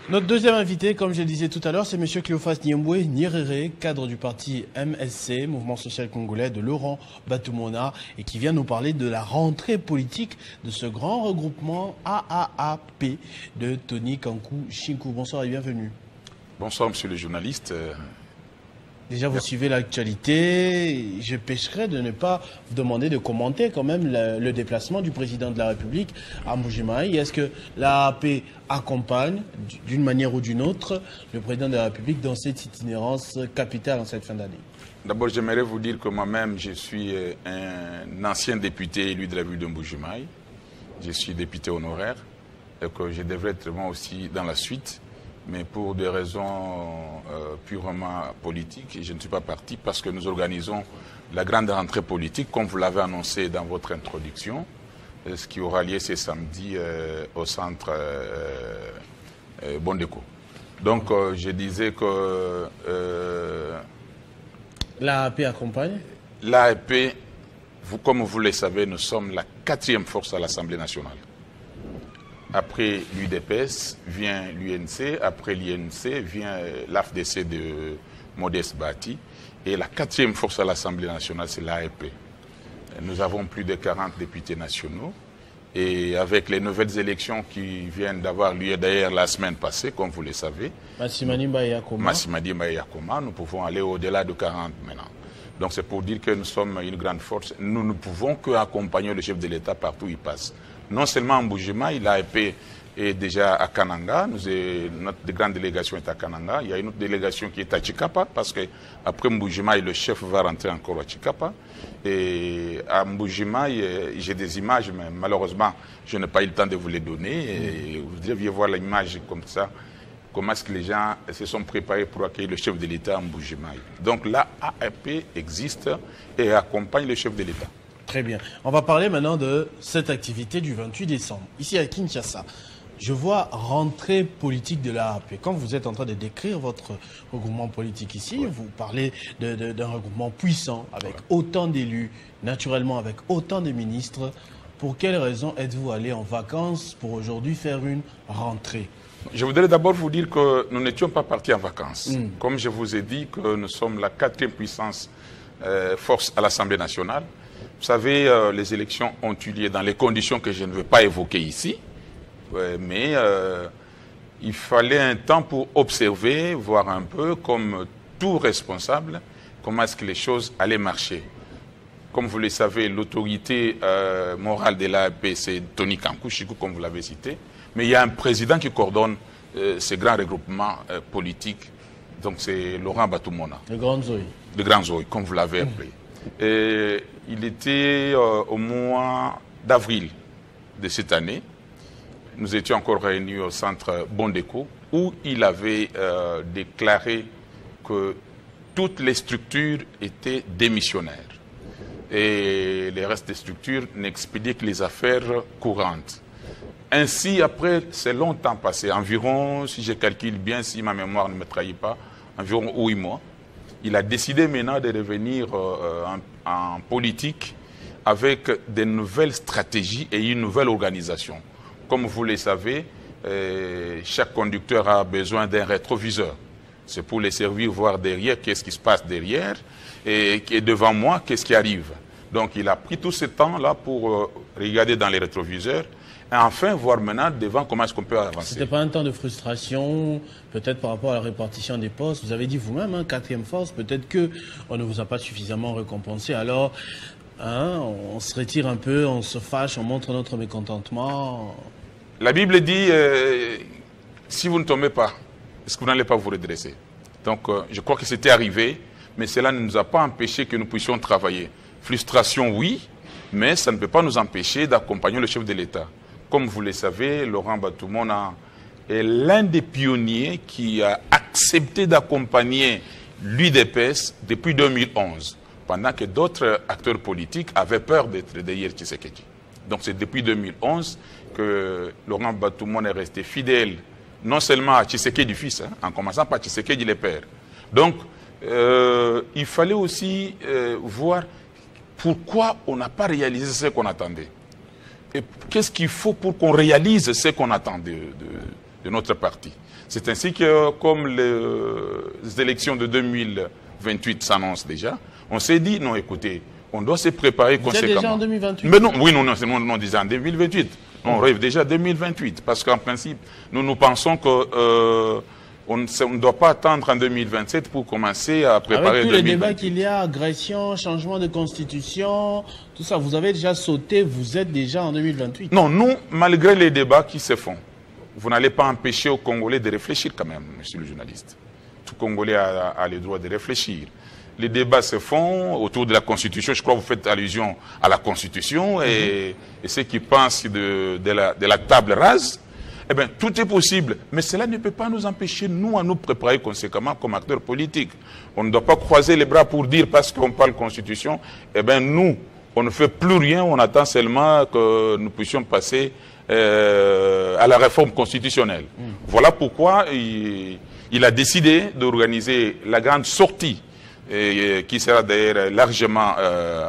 Notre deuxième invité, comme je le disais tout à l'heure, c'est M. Cléophas Niemboué Nyerere, cadre du parti MSC, Mouvement Social Congolais de Laurent Batumona, et qui vient nous parler de la rentrée politique de ce grand regroupement AAAP de Tony Kankou Chinkou. Bonsoir et bienvenue. Bonsoir, monsieur le journaliste. Déjà, vous suivez l'actualité. Je pêcherais de ne pas vous demander de commenter quand même le déplacement du président de la République à Mbuji-Mayi. Est-ce que l'AAP accompagne, d'une manière ou d'une autre, le président de la République dans cette itinérance capitale en cette fin d'année? D'abord, j'aimerais vous dire que moi-même, je suis un ancien député élu de la ville de Mbuji-Mayi. Je suis député honoraire et que je devrais être moi aussi dans la suite. Mais pour des raisons purement politiques, je ne suis pas parti parce que nous organisons la grande rentrée politique, comme vous l'avez annoncé dans votre introduction, ce qui aura lieu ce samedi au centre Bondeko. Donc, je disais que... L'AAP accompagne? L'AAP, comme vous le savez, nous sommes la 4e force à l'Assemblée nationale. Après l'UDPS vient l'UNC, après l'UNC vient l'AFDC de Modeste Bati. Et la 4e force à l'Assemblée nationale, c'est l'AEP. Nous avons plus de 40 députés nationaux. Et avec les nouvelles élections qui viennent d'avoir lieu d'ailleurs la semaine passée, comme vous le savez, Massimadi Yakoma, nous pouvons aller au-delà de 40 maintenant. Donc c'est pour dire que nous sommes une grande force. Nous ne pouvons qu'accompagner le chef de l'État partout où il passe. Non seulement en Mbuji-Mayi, l'AEP est déjà à Kananga, notre grande délégation est à Kananga. Il y a une autre délégation qui est à Chikapa, parce qu'après Mbuji-Mayi, le chef va rentrer encore à Chikapa. Et à Mbuji-Mayi, j'ai des images, mais malheureusement, je n'ai pas eu le temps de vous les donner. Et vous deviez voir l'image comme ça, comment est-ce que les gens se sont préparés pour accueillir le chef de l'État à Mbuji-Mayi. Donc l'AEP existe et accompagne le chef de l'État. Très bien. On va parler maintenant de cette activité du 28 décembre. Ici à Kinshasa, je vois rentrée politique de l'AAP. Quand vous êtes en train de décrire votre regroupement politique ici, oui, vous parlez d'un regroupement puissant, avec autant d'élus, naturellement avec autant de ministres. Pour quelles raisons êtes-vous allé en vacances pour aujourd'hui faire une rentrée? Je voudrais d'abord vous dire que nous n'étions pas partis en vacances. Comme je vous ai dit que nous sommes la 4e puissance force à l'Assemblée nationale. Vous savez, les élections ont eu lieu dans les conditions que je ne veux pas évoquer ici, mais il fallait un temps pour observer, voir un peu, comme tout responsable, comment est-ce que les choses allaient marcher. Comme vous le savez, l'autorité morale de l'AAP, c'est Tony Kankou Chinkou, comme vous l'avez cité, mais il y a un président qui coordonne ces grands regroupements politiques, donc c'est Laurent Batumona. Le Grand Zoï. Le Grand Zoï, comme vous l'avez appelé. Et il était au mois d'avril de cette année. Nous étions encore réunis au centre Bondeko où il avait déclaré que toutes les structures étaient démissionnaires. Et les restes des structures n'expédiaient que les affaires courantes. Ainsi, après, c'est longtemps passé, environ, si je calcule bien, si ma mémoire ne me trahit pas, environ 8 mois. Il a décidé maintenant de revenir en politique avec de nouvelles stratégies et une nouvelle organisation. Comme vous le savez, chaque conducteur a besoin d'un rétroviseur. C'est pour les servir, voir derrière qu'est-ce qui se passe derrière et devant moi, qu'est-ce qui arrive. Donc il a pris tout ce temps-là pour regarder dans les rétroviseurs et enfin voir maintenant devant comment est-ce qu'on peut avancer. C'était pas un temps de frustration, peut-être par rapport à la répartition des postes. Vous avez dit vous-même, hein, 4e force, peut-être qu'on ne vous a pas suffisamment récompensé. Alors, hein, on se retire un peu, on se fâche, on montre notre mécontentement. La Bible dit, si vous ne tombez pas, est-ce que vous n'allez pas vous redresser? Donc, je crois que c'était arrivé, mais cela ne nous a pas empêché que nous puissions travailler. Frustration, oui, mais ça ne peut pas nous empêcher d'accompagner le chef de l'État. Comme vous le savez, Laurent Batumona est l'un des pionniers qui a accepté d'accompagner l'UDPS depuis 2011, pendant que d'autres acteurs politiques avaient peur d'être derrière Tshisekedi. Donc c'est depuis 2011 que Laurent Batumona est resté fidèle, non seulement à Tshisekedi fils, hein, en commençant par Tshisekedi le père. Donc il fallait aussi voir pourquoi on n'a pas réalisé ce qu'on attendait. Et qu'est-ce qu'il faut pour qu'on réalise ce qu'on attend de de notre parti. C'est ainsi que, comme les élections de 2028 s'annoncent déjà, on s'est dit, non, écoutez, on doit se préparer conséquemment. C'est déjà en 2028? Mais non, oui, non, déjà en 2028. On rêve déjà 2028, parce qu'en principe, nous pensons que on ne doit pas attendre en 2027 pour commencer à préparer 2028. Avec tous les débats qu'il y a, agression, changement de constitution, tout ça, vous avez déjà sauté, vous êtes déjà en 2028? Non, nous, malgré les débats qui se font, vous n'allez pas empêcher aux Congolais de réfléchir quand même, monsieur le journaliste. Tout Congolais a le droit de réfléchir. Les débats se font autour de la Constitution. Je crois que vous faites allusion à la Constitution et ceux qui pensent de la table rase. Eh bien, tout est possible. Mais cela ne peut pas nous empêcher, nous, à nous préparer conséquemment comme acteurs politiques. On ne doit pas croiser les bras pour dire, parce qu'on parle Constitution, eh bien, nous, on ne fait plus rien. On attend seulement que nous puissions passer à la réforme constitutionnelle. Voilà pourquoi il a décidé d'organiser la grande sortie qui sera d'ailleurs largement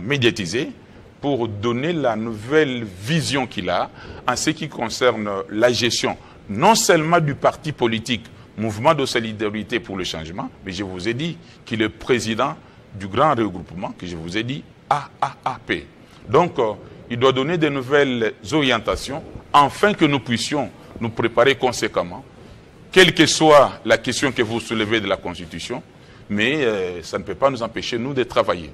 médiatisé, pour donner la nouvelle vision qu'il a en ce qui concerne la gestion, non seulement du parti politique, Mouvement de solidarité pour le changement, mais je vous ai dit qu'il est président du grand regroupement, que je vous ai dit AAP. Donc, il doit donner de nouvelles orientations, afin que nous puissions nous préparer conséquemment, quelle que soit la question que vous soulevez de la Constitution, mais ça ne peut pas nous empêcher, nous, de travailler.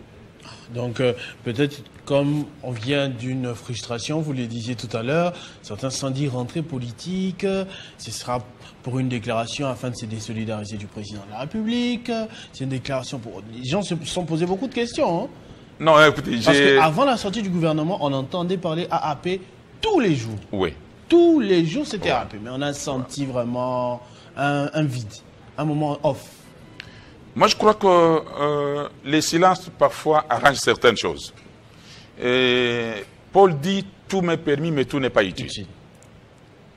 Donc, peut-être, comme on vient d'une frustration, vous le disiez tout à l'heure, certains se sont dit rentrée politique, ce sera pour une déclaration afin de se désolidariser du président de la République, c'est une déclaration pour... Les gens se sont posés beaucoup de questions. Hein. Non, écoutez, parce qu'avant la sortie du gouvernement, on entendait parler AAP tous les jours. Oui. Tous les jours, c'était AAP, mais on a senti vraiment un vide, un moment off. Moi, je crois que les silences, parfois, arrangent certaines choses. Et Paul dit, tout m'est permis, mais tout n'est pas utile.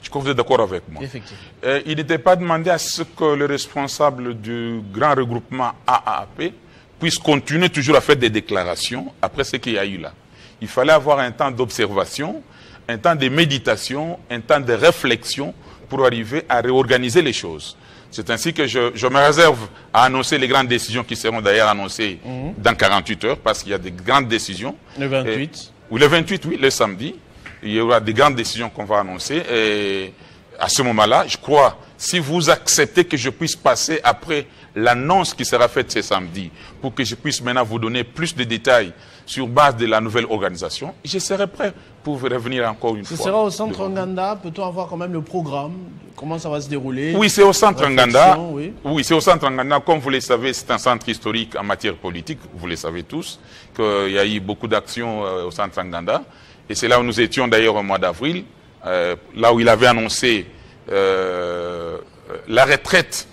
Je crois que vous êtes d'accord avec moi. Effectivement. Il n'était pas demandé à ce que le responsable du grand regroupement AAP puisse continuer toujours à faire des déclarations après ce qu'il y a eu là. Il fallait avoir un temps d'observation, un temps de méditation, un temps de réflexion pour arriver à réorganiser les choses. C'est ainsi que je me réserve à annoncer les grandes décisions qui seront d'ailleurs annoncées dans 48 heures, parce qu'il y a des grandes décisions. Le 28 Oui, le 28, oui, le samedi. Il y aura des grandes décisions qu'on va annoncer. Et à ce moment-là, je crois, si vous acceptez que je puisse passer après l'annonce qui sera faite ce samedi, pour que je puisse maintenant vous donner plus de détails sur base de la nouvelle organisation, je serai prêt pour revenir encore une fois. Ce sera au centre Nganda. Peut-on avoir quand même le programme? Comment ça va se dérouler? Oui, c'est au centre Nganda. Oui, c'est au centre Nganda. Comme vous le savez, c'est un centre historique en matière politique. Vous le savez tous, qu'il y a eu beaucoup d'actions au centre Nganda. Et c'est là où nous étions d'ailleurs au mois d'avril, là où il avait annoncé la retraite,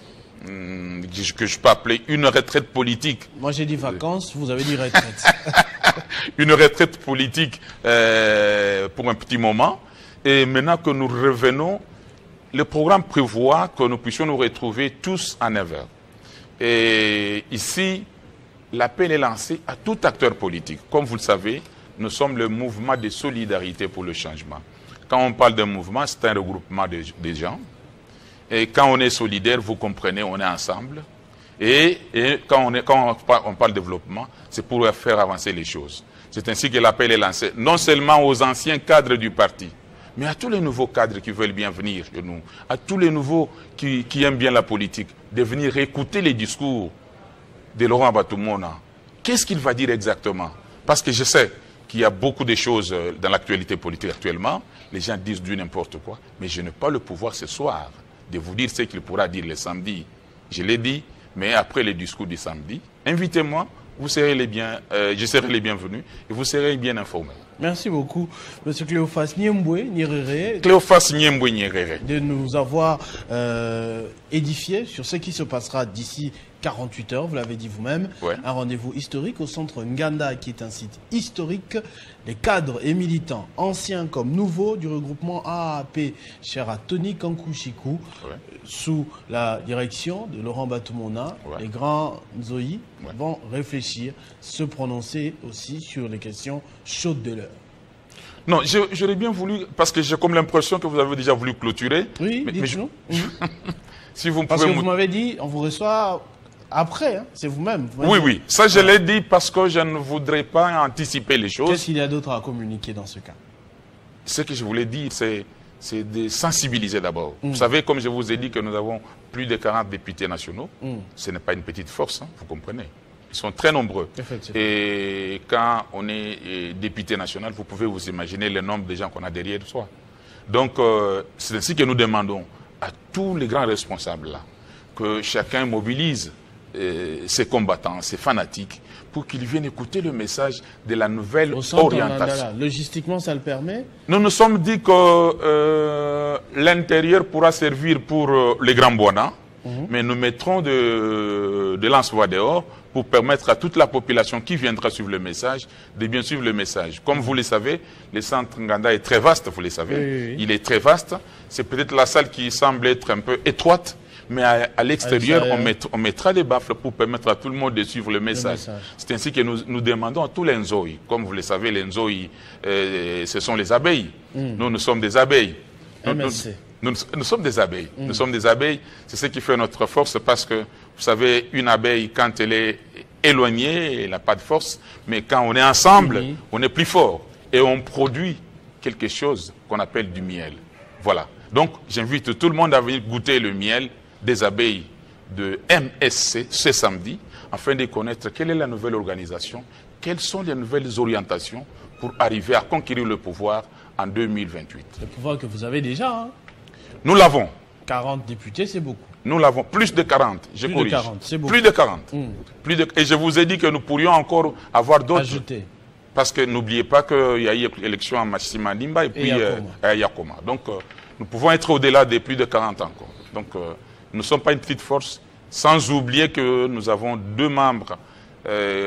que je peux appeler une retraite politique. Moi j'ai dit vacances, vous avez dit retraite. Une retraite politique pour un petit moment. Et maintenant que nous revenons, le programme prévoit que nous puissions nous retrouver tous en 9 heures. Et ici, l'appel est lancé à tout acteur politique. Comme vous le savez, nous sommes le mouvement de solidarité pour le changement. Quand on parle d'un mouvement, c'est un regroupement de gens. Et quand on est solidaire, vous comprenez, on est ensemble. Et quand on parle développement, c'est pour faire avancer les choses. C'est ainsi que l'appel est lancé, non seulement aux anciens cadres du parti, mais à tous les nouveaux cadres qui veulent bien venir chez nous, à tous les nouveaux qui aiment bien la politique, de venir écouter les discours de Laurent Batumona. Qu'est-ce qu'il va dire exactement? Parce que je sais qu'il y a beaucoup de choses dans l'actualité politique actuellement. Les gens disent du n'importe quoi, mais je n'ai pas le pouvoir ce soir de vous dire ce qu'il pourra dire le samedi. Je l'ai dit, mais après le discours du samedi, invitez-moi, vous serez je serai les bienvenus et vous serez bien informés. Merci beaucoup, M. Cléophas Nyerere. Cléophas Nyerere. De nous avoir édifié sur ce qui se passera d'ici 48 heures, vous l'avez dit vous-même. Ouais. Un rendez-vous historique au centre Nganda, qui est un site historique. Les cadres et militants, anciens comme nouveaux, du regroupement AAP, cher à Tony Kankushiku, sous la direction de Laurent Batumona, les grands Nzoï vont réfléchir, se prononcer aussi sur les questions chaudes de l'heure. Non, j'aurais bien voulu, parce que j'ai comme l'impression que vous avez déjà voulu clôturer. Oui, dites-nous. Si vous Parce pouvez que vous m'avez dit, on vous reçoit après, hein, c'est vous-même. Oui, oui, ça je l'ai dit parce que je ne voudrais pas anticiper les choses. Qu'est-ce qu'il y a d'autre à communiquer dans ce cas? Ce que je voulais dire, c'est de sensibiliser d'abord. Vous savez, comme je vous ai dit que nous avons plus de 40 députés nationaux, ce n'est pas une petite force, hein, vous comprenez. Ils sont très nombreux. Et quand on est député national, vous pouvez vous imaginer le nombre de gens qu'on a derrière soi. Donc, c'est ainsi que nous demandons à tous les grands responsables là, que chacun mobilise ses combattants, ses fanatiques, pour qu'ils viennent écouter le message de la nouvelle orientation. Logistiquement, ça le permet? Nous nous sommes dit que l'intérieur pourra servir pour les grands bois, mais nous mettrons de lance-voix dehors pour permettre à toute la population qui viendra suivre le message de bien suivre le message. Comme vous le savez, le centre Nganda est très vaste, vous le savez. Oui. Il est très vaste. C'est peut-être la salle qui semble être un peu étroite, mais à l'extérieur, on mettra des baffles pour permettre à tout le monde de suivre le message. C'est ainsi que nous demandons à tous les Nzoï. Comme vous le savez, les Nzoï, ce sont les abeilles. Nous sommes des abeilles. Nous sommes des abeilles. Nous sommes des abeilles. C'est ce qui fait notre force parce que, vous savez, une abeille, quand elle est éloignée, elle n'a pas de force. Mais quand on est ensemble, on est plus fort. Et on produit quelque chose qu'on appelle du miel. Voilà. Donc, j'invite tout le monde à venir goûter le miel des abeilles de MSC ce samedi, afin de connaître quelle est la nouvelle organisation, quelles sont les nouvelles orientations pour arriver à conquérir le pouvoir en 2028. Le pouvoir que vous avez déjà, hein? Nous l'avons. 40 députés, c'est beaucoup. Nous l'avons. Plus de 40, je corrige. Plus de 40, c'est beaucoup. Plus de 40. Et je vous ai dit que nous pourrions encore avoir d'autres. Ajouter. Parce que n'oubliez pas qu'il y a eu l'élection à Massima Limba et puis à Yakoma. Donc, nous pouvons être au-delà de plus de 40 encore. Donc, nous ne sommes pas une petite force, sans oublier que nous avons 2 membres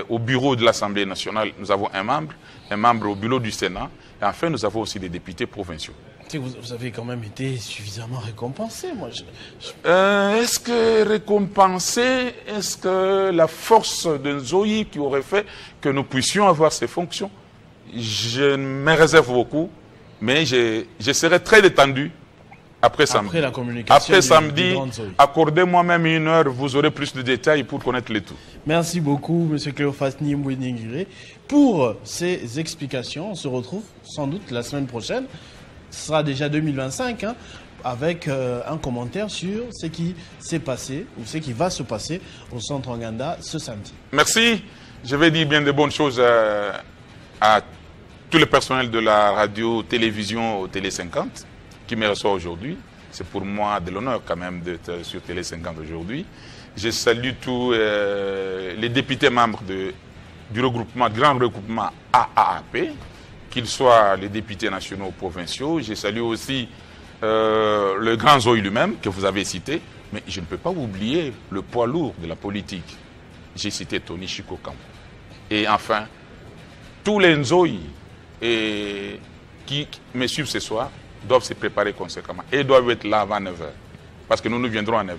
au bureau de l'Assemblée nationale. Nous avons un membre au bureau du Sénat. Et enfin, nous avons aussi des députés provinciaux. Vous avez quand même été suffisamment récompensé. Est-ce que récompensé, est-ce que la force de Nzoï qui aurait fait que nous puissions avoir ces fonctions? Je me réserve beaucoup, mais je serai très détendu après samedi. Après la communication. Après samedi, accordez-moi même 1 heure, vous aurez plus de détails pour connaître le tout. Merci beaucoup, M. Cléophas Nimbouiningiré, pour ces explications. On se retrouve sans doute la semaine prochaine. Ce sera déjà 2025, hein, avec un commentaire sur ce qui s'est passé ou ce qui va se passer au centre Nganda ce samedi. Merci. Je vais dire bien de bonnes choses à tout le personnel de la radio-télévision au Télé 50 qui me reçoit aujourd'hui. C'est pour moi de l'honneur quand même d'être sur Télé 50 aujourd'hui. Je salue tous les députés membres du regroupement, grand regroupement AAP, qu'ils soient les députés nationaux ou provinciaux. Je salue aussi le grand Nzoï lui-même, que vous avez cité. Mais je ne peux pas oublier le poids lourd de la politique. J'ai cité Tony Chiko Kampo. Et enfin, tous les Nzoï qui me suivent ce soir doivent se préparer conséquemment et doivent être là avant 9h. Parce que nous viendrons à 9h.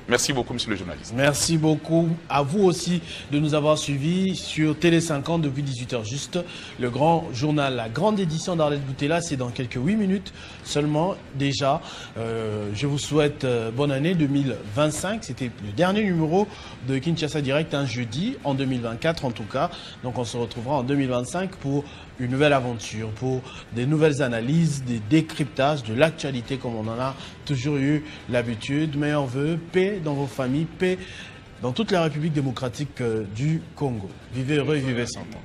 Merci beaucoup, monsieur le journaliste. Merci beaucoup à vous aussi de nous avoir suivis sur Télé 50 depuis 18h juste. Le grand journal, la grande édition d'Arlette Boutella, c'est dans quelques 8 minutes seulement déjà. Je vous souhaite bonne année 2025. C'était le dernier numéro de Kinshasa Direct, un jeudi en 2024 en tout cas. Donc on se retrouvera en 2025 pour une nouvelle aventure, pour des nouvelles analyses, des décryptages de l'actualité comme on en a toujours eu l'habitude. Meilleurs vœux, paix dans vos familles, paix dans toute la République démocratique du Congo. Vivez heureux et vivez sans temps.